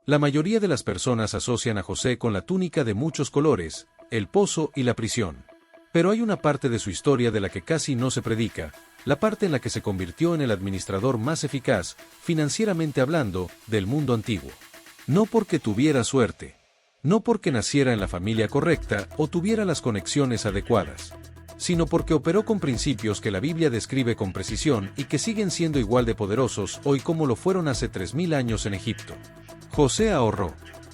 La mayoría de las personas asocian a José con la túnica de muchos colores, el pozo y la prisión. Pero hay una parte de su historia de la que casi no se predica, la parte en la que se convirtió en el administrador más eficaz, financieramente hablando, del mundo antiguo. No porque tuviera suerte. No porque naciera en la familia correcta o tuviera las conexiones adecuadas, sino porque operó con principios que la Biblia describe con precisión y que siguen siendo igual de poderosos hoy como lo fueron hace 3000 años en Egipto. José ahorró.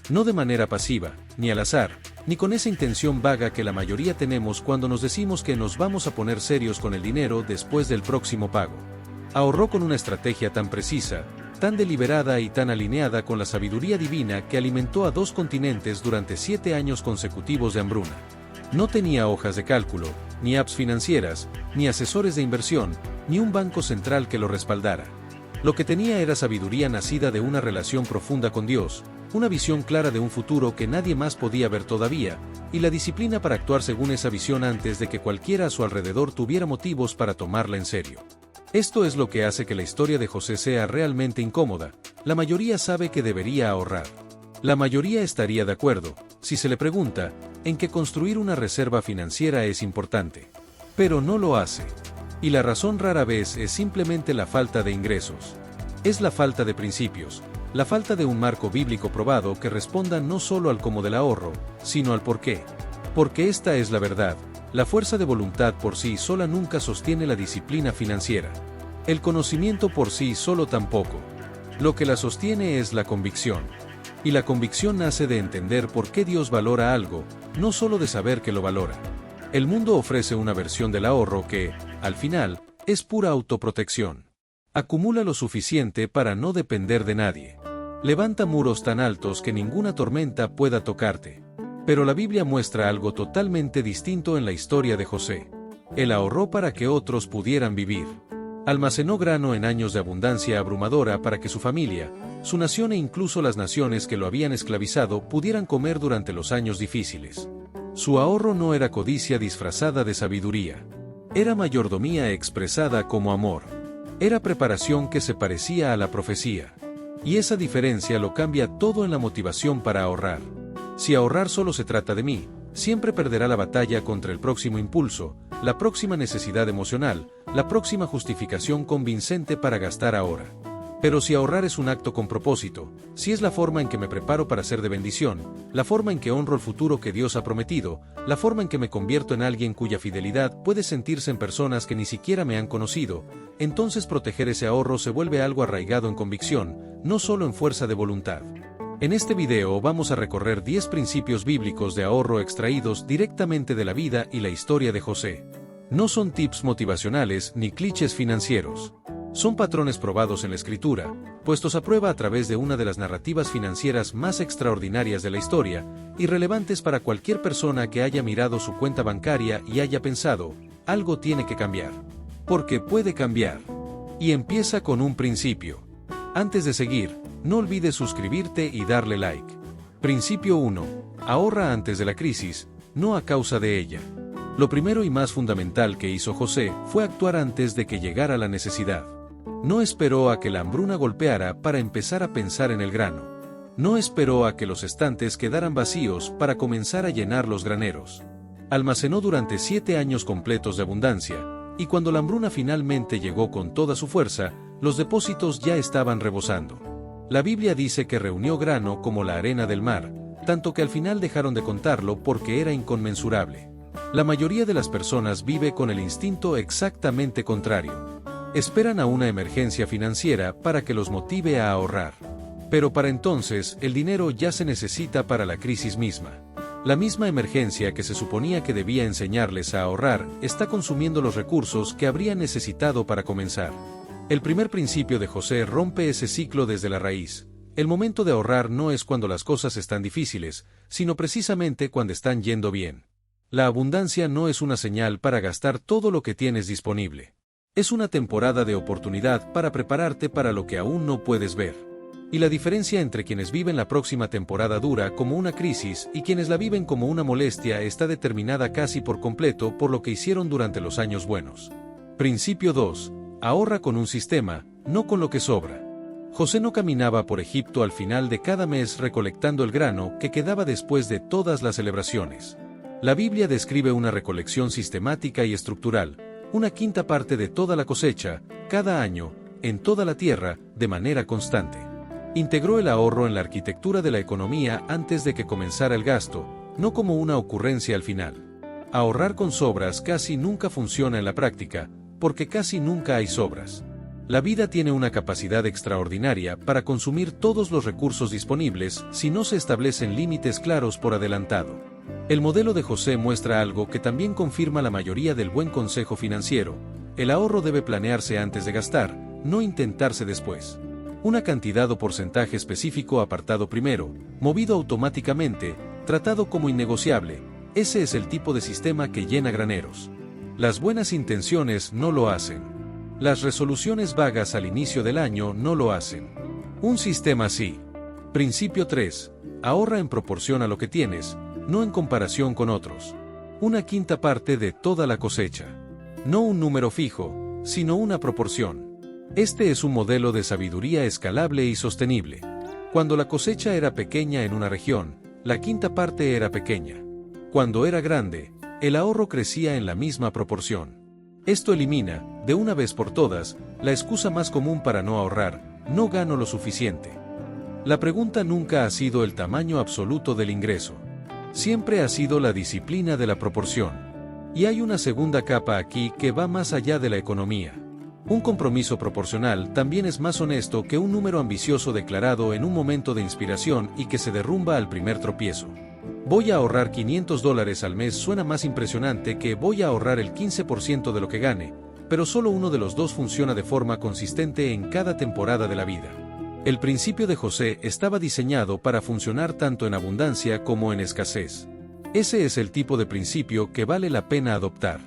No de manera pasiva, ni al azar, ni con esa intención vaga que la mayoría tenemos cuando nos decimos que nos vamos a poner serios con el dinero después del próximo pago. Ahorró con una estrategia tan precisa, tan deliberada y tan alineada con la sabiduría divina que alimentó a 2 continentes durante 7 años consecutivos de hambruna. No tenía hojas de cálculo, ni apps financieras, ni asesores de inversión, ni un banco central que lo respaldara. Lo que tenía era sabiduría nacida de una relación profunda con Dios, una visión clara de un futuro que nadie más podía ver todavía, y la disciplina para actuar según esa visión antes de que cualquiera a su alrededor tuviera motivos para tomarla en serio. Esto es lo que hace que la historia de José sea realmente incómoda. La mayoría sabe que debería ahorrar. La mayoría estaría de acuerdo, si se le pregunta, en que construir una reserva financiera es importante. Pero no lo hace. Y la razón rara vez es simplemente la falta de ingresos. Es la falta de principios, la falta de un marco bíblico probado que responda no solo al cómo del ahorro, sino al por qué. Porque esta es la verdad. La fuerza de voluntad por sí sola nunca sostiene la disciplina financiera. El conocimiento por sí solo tampoco. Lo que la sostiene es la convicción. Y la convicción nace de entender por qué Dios valora algo, no solo de saber que lo valora. El mundo ofrece una versión del ahorro que, al final, es pura autoprotección. Acumula lo suficiente para no depender de nadie. Levanta muros tan altos que ninguna tormenta pueda tocarte. Pero la Biblia muestra algo totalmente distinto en la historia de José. Él ahorró para que otros pudieran vivir. Almacenó grano en años de abundancia abrumadora para que su familia, su nación e incluso las naciones que lo habían esclavizado pudieran comer durante los años difíciles. Su ahorro no era codicia disfrazada de sabiduría. Era mayordomía expresada como amor. Era preparación que se parecía a la profecía. Y esa diferencia lo cambia todo en la motivación para ahorrar. Si ahorrar solo se trata de mí, siempre perderá la batalla contra el próximo impulso, la próxima necesidad emocional, la próxima justificación convincente para gastar ahora. Pero si ahorrar es un acto con propósito, si es la forma en que me preparo para ser de bendición, la forma en que honro el futuro que Dios ha prometido, la forma en que me convierto en alguien cuya fidelidad puede sentirse en personas que ni siquiera me han conocido, entonces proteger ese ahorro se vuelve algo arraigado en convicción, no solo en fuerza de voluntad. En este video vamos a recorrer 10 principios bíblicos de ahorro extraídos directamente de la vida y la historia de José. No son tips motivacionales ni clichés financieros. Son patrones probados en la Escritura, puestos a prueba a través de una de las narrativas financieras más extraordinarias de la historia, y relevantes para cualquier persona que haya mirado su cuenta bancaria y haya pensado, algo tiene que cambiar. Porque puede cambiar. Y empieza con un principio. Antes de seguir, no olvides suscribirte y darle like. Principio 1. Ahorra antes de la crisis, no a causa de ella. Lo primero y más fundamental que hizo José fue actuar antes de que llegara la necesidad. No esperó a que la hambruna golpeara para empezar a pensar en el grano. No esperó a que los estantes quedaran vacíos para comenzar a llenar los graneros. Almacenó durante 7 años completos de abundancia, y cuando la hambruna finalmente llegó con toda su fuerza, los depósitos ya estaban rebosando. La Biblia dice que reunió grano como la arena del mar, tanto que al final dejaron de contarlo porque era inconmensurable. La mayoría de las personas vive con el instinto exactamente contrario. Esperan a una emergencia financiera para que los motive a ahorrar. Pero para entonces, el dinero ya se necesita para la crisis misma. La misma emergencia que se suponía que debía enseñarles a ahorrar, está consumiendo los recursos que habrían necesitado para comenzar. El primer principio de José rompe ese ciclo desde la raíz. El momento de ahorrar no es cuando las cosas están difíciles, sino precisamente cuando están yendo bien. La abundancia no es una señal para gastar todo lo que tienes disponible. Es una temporada de oportunidad para prepararte para lo que aún no puedes ver. Y la diferencia entre quienes viven la próxima temporada dura como una crisis y quienes la viven como una molestia está determinada casi por completo por lo que hicieron durante los años buenos. Principio 2. Ahorra con un sistema, no con lo que sobra. José no caminaba por Egipto al final de cada mes recolectando el grano que quedaba después de todas las celebraciones. La Biblia describe una recolección sistemática y estructural, una quinta parte de toda la cosecha, cada año, en toda la tierra, de manera constante. Integró el ahorro en la arquitectura de la economía antes de que comenzara el gasto, no como una ocurrencia al final. Ahorrar con sobras casi nunca funciona en la práctica, porque casi nunca hay sobras. La vida tiene una capacidad extraordinaria para consumir todos los recursos disponibles si no se establecen límites claros por adelantado. El modelo de José muestra algo que también confirma la mayoría del buen consejo financiero: el ahorro debe planearse antes de gastar, no intentarse después. Una cantidad o porcentaje específico apartado primero, movido automáticamente, tratado como innegociable, ese es el tipo de sistema que llena graneros. Las buenas intenciones no lo hacen. Las resoluciones vagas al inicio del año no lo hacen. Un sistema así. Principio 3. Ahorra en proporción a lo que tienes, no en comparación con otros. Una quinta parte de toda la cosecha. No un número fijo, sino una proporción. Este es un modelo de sabiduría escalable y sostenible. Cuando la cosecha era pequeña en una región, la quinta parte era pequeña. Cuando era grande, el ahorro crecía en la misma proporción. Esto elimina, de una vez por todas, la excusa más común para no ahorrar: no gano lo suficiente. La pregunta nunca ha sido el tamaño absoluto del ingreso. Siempre ha sido la disciplina de la proporción. Y hay una segunda capa aquí que va más allá de la economía. Un compromiso proporcional también es más honesto que un número ambicioso declarado en un momento de inspiración y que se derrumba al primer tropiezo. Voy a ahorrar $500 al mes suena más impresionante que voy a ahorrar el 15% de lo que gane, pero solo uno de los dos funciona de forma consistente en cada temporada de la vida. El principio de José estaba diseñado para funcionar tanto en abundancia como en escasez. Ese es el tipo de principio que vale la pena adoptar.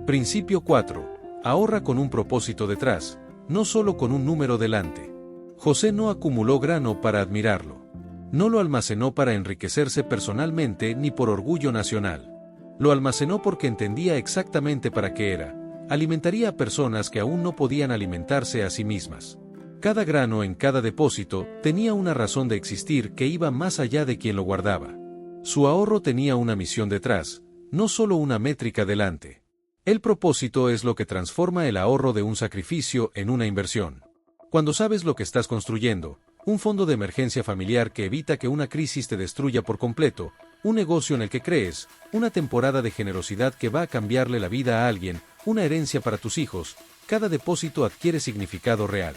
Principio 4. Ahorra con un propósito detrás, no solo con un número delante. José no acumuló grano para admirarlo. No lo almacenó para enriquecerse personalmente ni por orgullo nacional. Lo almacenó porque entendía exactamente para qué era: alimentaría a personas que aún no podían alimentarse a sí mismas. Cada grano en cada depósito tenía una razón de existir que iba más allá de quien lo guardaba. Su ahorro tenía una misión detrás, no solo una métrica delante. El propósito es lo que transforma el ahorro de un sacrificio en una inversión. Cuando sabes lo que estás construyendo: un fondo de emergencia familiar que evita que una crisis te destruya por completo, un negocio en el que crees, una temporada de generosidad que va a cambiarle la vida a alguien, una herencia para tus hijos, cada depósito adquiere significado real.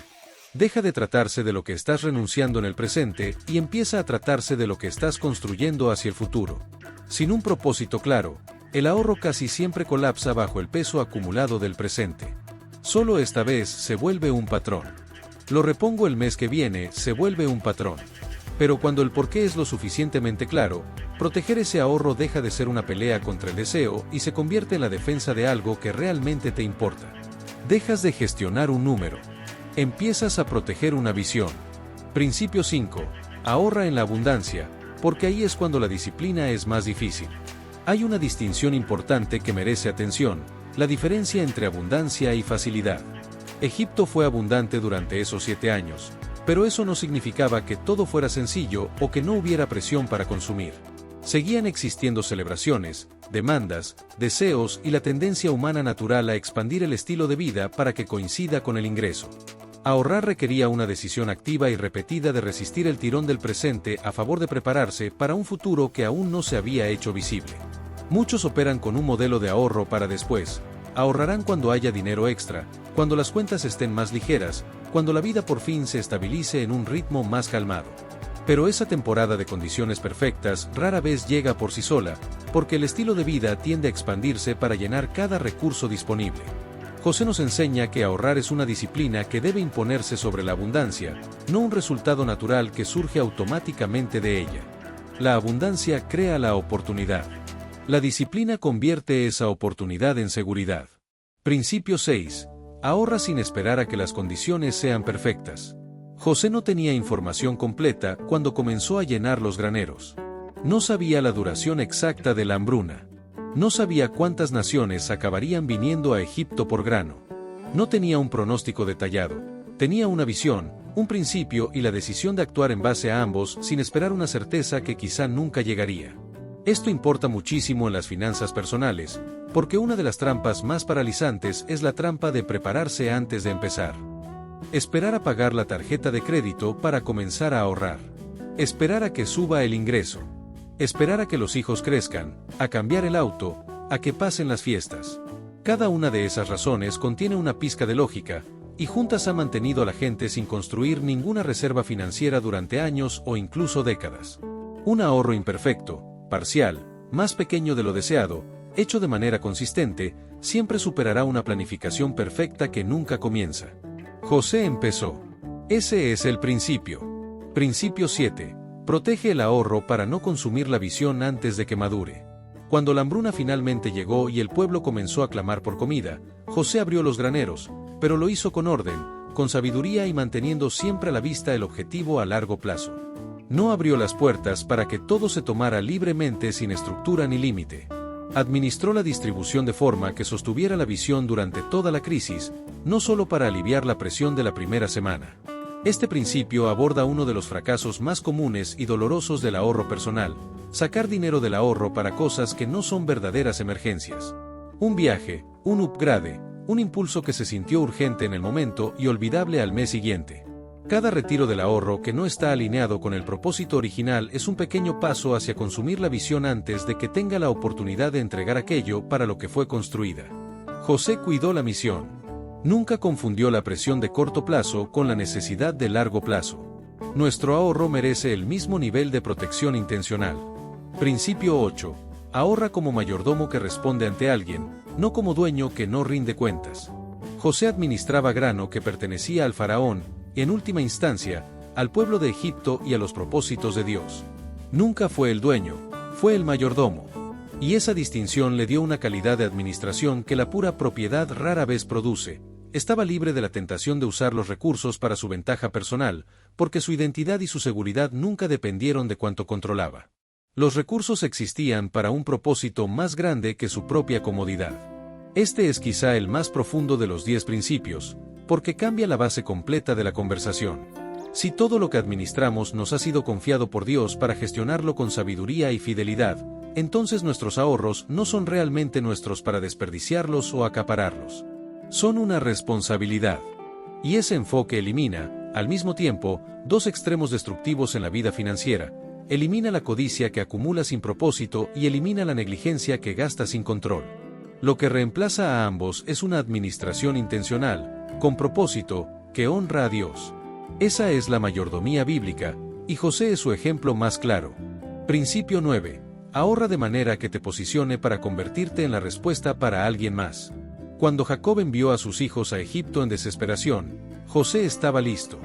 Deja de tratarse de lo que estás renunciando en el presente y empieza a tratarse de lo que estás construyendo hacia el futuro. Sin un propósito claro, el ahorro casi siempre colapsa bajo el peso acumulado del presente. Solo esta vez se vuelve un patrón. Lo repongo el mes que viene, se vuelve un patrón. Pero cuando el porqué es lo suficientemente claro, proteger ese ahorro deja de ser una pelea contra el deseo y se convierte en la defensa de algo que realmente te importa. Dejas de gestionar un número. Empiezas a proteger una visión. Principio 5. Ahorra en la abundancia, porque ahí es cuando la disciplina es más difícil. Hay una distinción importante que merece atención: la diferencia entre abundancia y facilidad. Egipto fue abundante durante esos 7 años, pero eso no significaba que todo fuera sencillo o que no hubiera presión para consumir. Seguían existiendo celebraciones, demandas, deseos y la tendencia humana natural a expandir el estilo de vida para que coincida con el ingreso. Ahorrar requería una decisión activa y repetida de resistir el tirón del presente a favor de prepararse para un futuro que aún no se había hecho visible. Muchos operan con un modelo de ahorro para después. Ahorrarán cuando haya dinero extra, cuando las cuentas estén más ligeras, cuando la vida por fin se estabilice en un ritmo más calmado. Pero esa temporada de condiciones perfectas rara vez llega por sí sola, porque el estilo de vida tiende a expandirse para llenar cada recurso disponible. José nos enseña que ahorrar es una disciplina que debe imponerse sobre la abundancia, no un resultado natural que surge automáticamente de ella. La abundancia crea la oportunidad. La disciplina convierte esa oportunidad en seguridad. Principio 6. Ahorra sin esperar a que las condiciones sean perfectas. José no tenía información completa cuando comenzó a llenar los graneros. No sabía la duración exacta de la hambruna. No sabía cuántas naciones acabarían viniendo a Egipto por grano. No tenía un pronóstico detallado. Tenía una visión, un principio y la decisión de actuar en base a ambos sin esperar una certeza que quizá nunca llegaría. Esto importa muchísimo en las finanzas personales, porque una de las trampas más paralizantes es la trampa de prepararse antes de empezar. Esperar a pagar la tarjeta de crédito para comenzar a ahorrar. Esperar a que suba el ingreso. Esperar a que los hijos crezcan, a cambiar el auto, a que pasen las fiestas. Cada una de esas razones contiene una pizca de lógica, y juntas ha mantenido a la gente sin construir ninguna reserva financiera durante años o incluso décadas. Un ahorro imperfecto, parcial, más pequeño de lo deseado, hecho de manera consistente, siempre superará una planificación perfecta que nunca comienza. José empezó. Ese es el principio. Principio 7. Protege el ahorro para no consumir la visión antes de que madure. Cuando la hambruna finalmente llegó y el pueblo comenzó a clamar por comida, José abrió los graneros, pero lo hizo con orden, con sabiduría y manteniendo siempre a la vista el objetivo a largo plazo. No abrió las puertas para que todo se tomara libremente sin estructura ni límite. Administró la distribución de forma que sostuviera la visión durante toda la crisis, no solo para aliviar la presión de la primera semana. Este principio aborda uno de los fracasos más comunes y dolorosos del ahorro personal: sacar dinero del ahorro para cosas que no son verdaderas emergencias. Un viaje, un upgrade, un impulso que se sintió urgente en el momento y olvidable al mes siguiente. Cada retiro del ahorro que no está alineado con el propósito original es un pequeño paso hacia consumir la visión antes de que tenga la oportunidad de entregar aquello para lo que fue construida. José cuidó la misión. Nunca confundió la presión de corto plazo con la necesidad de largo plazo. Nuestro ahorro merece el mismo nivel de protección intencional. Principio 8. Ahorra como mayordomo que responde ante alguien, no como dueño que no rinde cuentas. José administraba grano que pertenecía al faraón, y en última instancia, al pueblo de Egipto y a los propósitos de Dios. Nunca fue el dueño, fue el mayordomo. Y esa distinción le dio una calidad de administración que la pura propiedad rara vez produce. Estaba libre de la tentación de usar los recursos para su ventaja personal, porque su identidad y su seguridad nunca dependieron de cuánto controlaba. Los recursos existían para un propósito más grande que su propia comodidad. Este es quizá el más profundo de los 10 principios, porque cambia la base completa de la conversación. Si todo lo que administramos nos ha sido confiado por Dios para gestionarlo con sabiduría y fidelidad, entonces nuestros ahorros no son realmente nuestros para desperdiciarlos o acapararlos. Son una responsabilidad. Y ese enfoque elimina, al mismo tiempo, dos extremos destructivos en la vida financiera. Elimina la codicia que acumula sin propósito y elimina la negligencia que gasta sin control. Lo que reemplaza a ambos es una administración intencional, con propósito, que honra a Dios. Esa es la mayordomía bíblica, y José es su ejemplo más claro. Principio 9. Ahorra de manera que te posicione para convertirte en la respuesta para alguien más. Cuando Jacob envió a sus hijos a Egipto en desesperación, José estaba listo.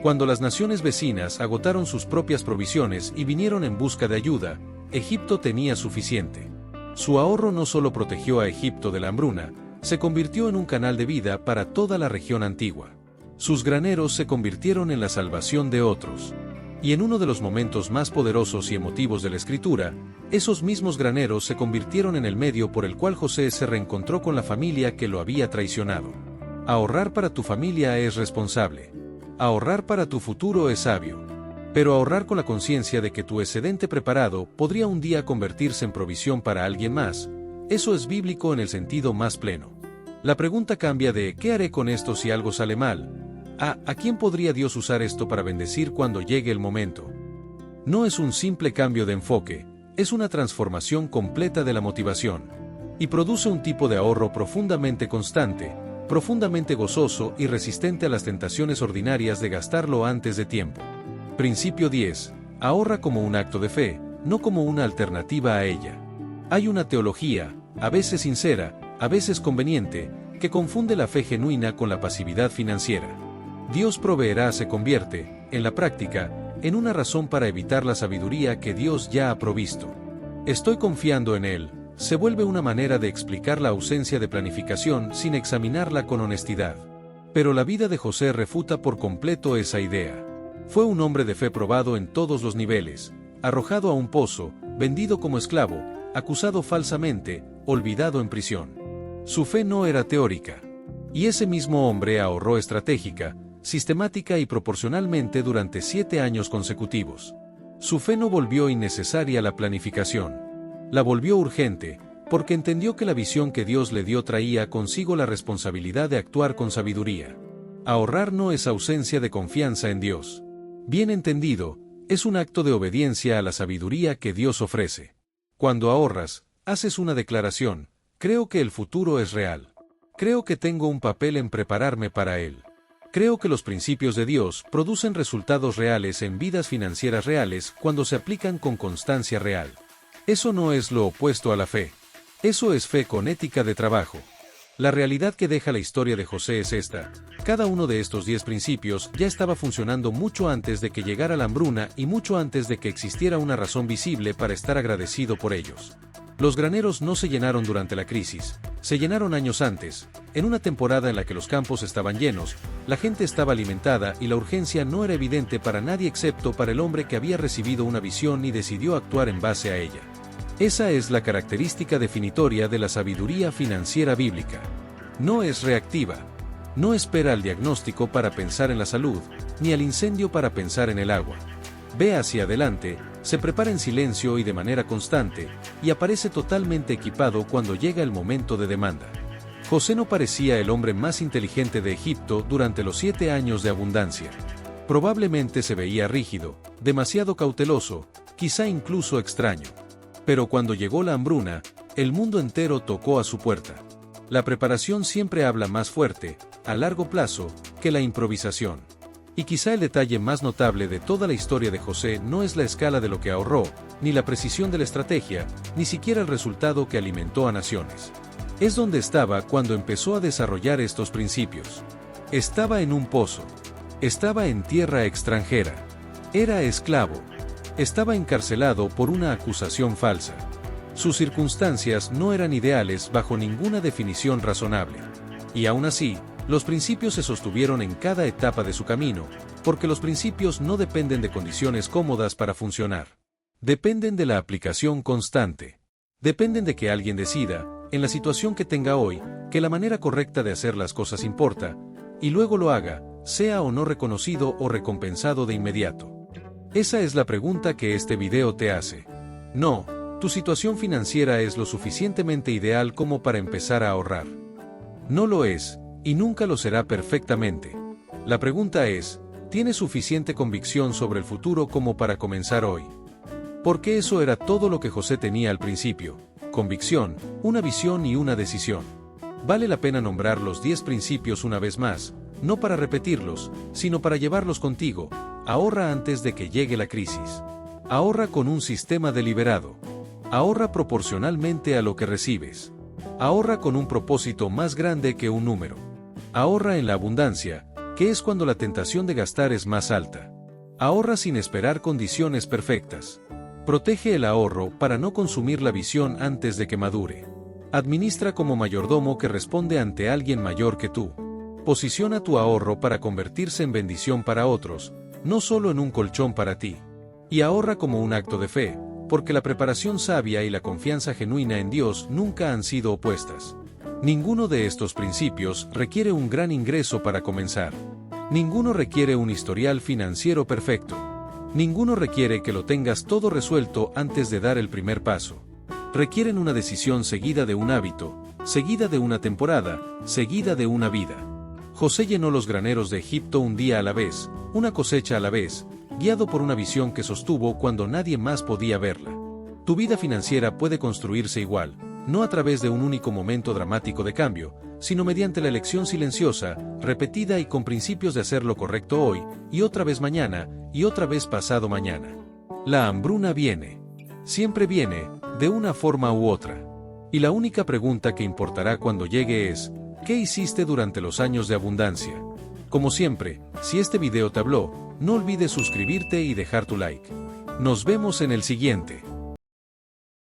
Cuando las naciones vecinas agotaron sus propias provisiones y vinieron en busca de ayuda, Egipto tenía suficiente. Su ahorro no solo protegió a Egipto de la hambruna, se convirtió en un canal de vida para toda la región antigua. Sus graneros se convirtieron en la salvación de otros. Y en uno de los momentos más poderosos y emotivos de la Escritura, esos mismos graneros se convirtieron en el medio por el cual José se reencontró con la familia que lo había traicionado. Ahorrar para tu familia es responsable. Ahorrar para tu futuro es sabio. Pero ahorrar con la conciencia de que tu excedente preparado podría un día convertirse en provisión para alguien más, eso es bíblico en el sentido más pleno. La pregunta cambia de ¿qué haré con esto si algo sale mal? ¿A quién podría Dios usar esto para bendecir cuando llegue el momento? No es un simple cambio de enfoque, es una transformación completa de la motivación. Y produce un tipo de ahorro profundamente constante, profundamente gozoso y resistente a las tentaciones ordinarias de gastarlo antes de tiempo. Principio 10. Ahorra como un acto de fe, no como una alternativa a ella. Hay una teología, a veces sincera, a veces conveniente, que confunde la fe genuina con la pasividad financiera. Dios proveerá se convierte, en la práctica, en una razón para evitar la sabiduría que Dios ya ha provisto. Estoy confiando en Él, se vuelve una manera de explicar la ausencia de planificación sin examinarla con honestidad. Pero la vida de José refuta por completo esa idea. Fue un hombre de fe probado en todos los niveles, arrojado a un pozo, vendido como esclavo, acusado falsamente, olvidado en prisión. Su fe no era teórica. Y ese mismo hombre ahorró estratégica, sistemática y proporcionalmente durante 7 años consecutivos. Su fe no volvió innecesaria la planificación. La volvió urgente, porque entendió que la visión que Dios le dio traía consigo la responsabilidad de actuar con sabiduría. Ahorrar no es ausencia de confianza en Dios. Bien entendido, es un acto de obediencia a la sabiduría que Dios ofrece. Cuando ahorras, haces una declaración: creo que el futuro es real. Creo que tengo un papel en prepararme para él. Creo que los principios de Dios producen resultados reales en vidas financieras reales cuando se aplican con constancia real. Eso no es lo opuesto a la fe. Eso es fe con ética de trabajo. La realidad que deja la historia de José es esta: cada uno de estos 10 principios ya estaba funcionando mucho antes de que llegara la hambruna y mucho antes de que existiera una razón visible para estar agradecido por ellos. Los graneros no se llenaron durante la crisis, se llenaron años antes, en una temporada en la que los campos estaban llenos, la gente estaba alimentada y la urgencia no era evidente para nadie excepto para el hombre que había recibido una visión y decidió actuar en base a ella. Esa es la característica definitoria de la sabiduría financiera bíblica. No es reactiva. No espera al diagnóstico para pensar en la salud, ni al incendio para pensar en el agua. Ve hacia adelante, se prepara en silencio y de manera constante, y aparece totalmente equipado cuando llega el momento de demanda. José no parecía el hombre más inteligente de Egipto durante los 7 años de abundancia. Probablemente se veía rígido, demasiado cauteloso, quizá incluso extraño. Pero cuando llegó la hambruna, el mundo entero tocó a su puerta. La preparación siempre habla más fuerte, a largo plazo, que la improvisación. Y quizá el detalle más notable de toda la historia de José no es la escala de lo que ahorró, ni la precisión de la estrategia, ni siquiera el resultado que alimentó a naciones. Es donde estaba cuando empezó a desarrollar estos principios. Estaba en un pozo. Estaba en tierra extranjera. Era esclavo. Estaba encarcelado por una acusación falsa. Sus circunstancias no eran ideales bajo ninguna definición razonable. Y aún así, los principios se sostuvieron en cada etapa de su camino, porque los principios no dependen de condiciones cómodas para funcionar. Dependen de la aplicación constante. Dependen de que alguien decida, en la situación que tenga hoy, que la manera correcta de hacer las cosas importa, y luego lo haga, sea o no reconocido o recompensado de inmediato. Esa es la pregunta que este video te hace. No, tu situación financiera es lo suficientemente ideal como para empezar a ahorrar. No lo es, y nunca lo será perfectamente. La pregunta es, ¿tienes suficiente convicción sobre el futuro como para comenzar hoy? Porque eso era todo lo que José tenía al principio: convicción, una visión y una decisión. Vale la pena nombrar los 10 principios una vez más, no para repetirlos, sino para llevarlos contigo. Ahorra antes de que llegue la crisis. Ahorra con un sistema deliberado. Ahorra proporcionalmente a lo que recibes. Ahorra con un propósito más grande que un número. Ahorra en la abundancia, que es cuando la tentación de gastar es más alta. Ahorra sin esperar condiciones perfectas. Protege el ahorro para no consumir la visión antes de que madure. Administra como mayordomo que responde ante alguien mayor que tú. Posiciona tu ahorro para convertirse en bendición para otros, no solo en un colchón para ti. Y ahorra como un acto de fe, porque la preparación sabia y la confianza genuina en Dios nunca han sido opuestas. Ninguno de estos principios requiere un gran ingreso para comenzar. Ninguno requiere un historial financiero perfecto. Ninguno requiere que lo tengas todo resuelto antes de dar el primer paso. Requieren una decisión seguida de un hábito, seguida de una temporada, seguida de una vida. José llenó los graneros de Egipto un día a la vez, una cosecha a la vez, guiado por una visión que sostuvo cuando nadie más podía verla. Tu vida financiera puede construirse igual, no a través de un único momento dramático de cambio, sino mediante la elección silenciosa, repetida y con principios de hacer lo correcto hoy, y otra vez mañana, y otra vez pasado mañana. La hambruna viene. Siempre viene, de una forma u otra. Y la única pregunta que importará cuando llegue es, ¿qué hiciste durante los años de abundancia? Como siempre, si este video te habló, no olvides suscribirte y dejar tu like. Nos vemos en el siguiente.